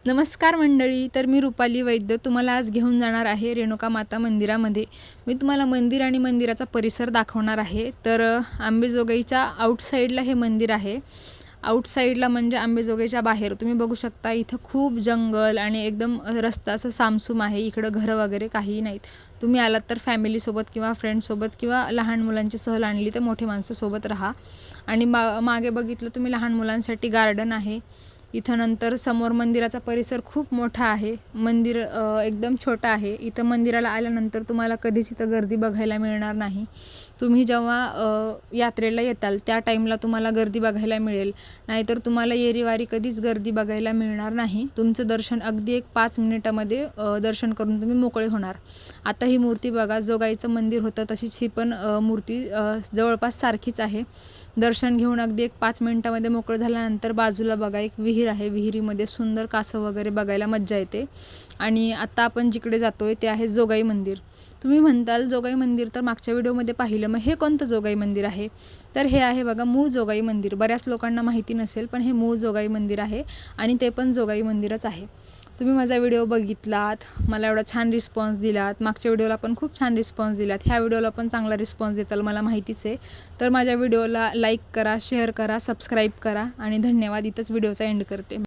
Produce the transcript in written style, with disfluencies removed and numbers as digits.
नमस्कार मंडळी. तर मी रुपाली वैद्य तुम्हाला आज घेऊन जाणार आहे रेणुका माता मंदिरामध्ये. मी तुम्हाला मंदिर आणि मंदिराचा परिसर दाखवणार आहे. तर अंबेजोगाईच्या आउटसाईडला हे मंदिर आहे. आउटसाईडला म्हणजे अंबेजोगाईच्या बाहेर तुम्ही बघू शकता, इथं खूप जंगल आणि एकदम रस्ता असं सामसूम आहे. इकडं घरं वगैरे काहीही नाहीत. तुम्ही आलात तर फॅमिलीसोबत किंवा फ्रेंड्ससोबत किंवा लहान मुलांची सहल आणली तर मोठे माणसासोबत राहा. आणि मागे बघितलं तुम्ही, लहान मुलांसाठी गार्डन आहे इथं. नंतर समोर मंदिराचा परिसर खूप मोठा आहे. मंदिर एकदम छोटं आहे. इथं मंदिराला आल्यानंतर तुम्हाला कधीच इथं गर्दी बघायला मिळणार नाही. तुम्ही जेव्हा यात्रेला येताल त्या टाईमला तुम्हाला गर्दी बघायला मिळेल, नाहीतर तुम्हाला येरीवारी कधीच गर्दी बघायला मिळणार नाही. तुमचं दर्शन अगदी एक 5 मिनिटामध्ये दर्शन करून तुम्ही मोकळे होणार. आता ही मूर्ती बघा, जो गाईचं मंदिर होतं तशीच ही पण मूर्ती जवळपास सारखीच आहे. दर्शन घेऊन अगदी एक 5 मिनिटामध्ये मोकळं झाल्यानंतर बाजूला बघा एक विहीर आहे. विहिरीमध्ये सुंदर कासव वगैरे बघायला मज्जा येते. आणि आता आपण जिकडे जातोय ते आहे जोगाई मंदिर. तुम्ही म्हणताल जोगाई मंदिर तर मागच्या व्हिडिओमध्ये पाहिलं, मग हे कोणतं जोगाई मंदिर आहे? तर हे आहे बघा मूळ जोगाई मंदिर. बऱ्याच लोकांना माहिती नसेल, पण हे मूळ जोगाई मंदिर आहे आणि ते पण जोगाई मंदिरच आहे. तुम्ही माझा व्हिडिओ बघितलात, मला एवढा छान रिस्पॉन्स दिलात. मागच्या व्हिडिओला पण खूप छान रिस्पॉन्स दिलात. ह्या व्हिडिओला पण चांगला रिस्पॉन्स देताल मला माहितीच आहे. तर माझ्या व्हिडिओला लाईक करा, शेअर करा, सबस्क्राईब करा आणि धन्यवाद. इथंच व्हिडिओचा एंड करते.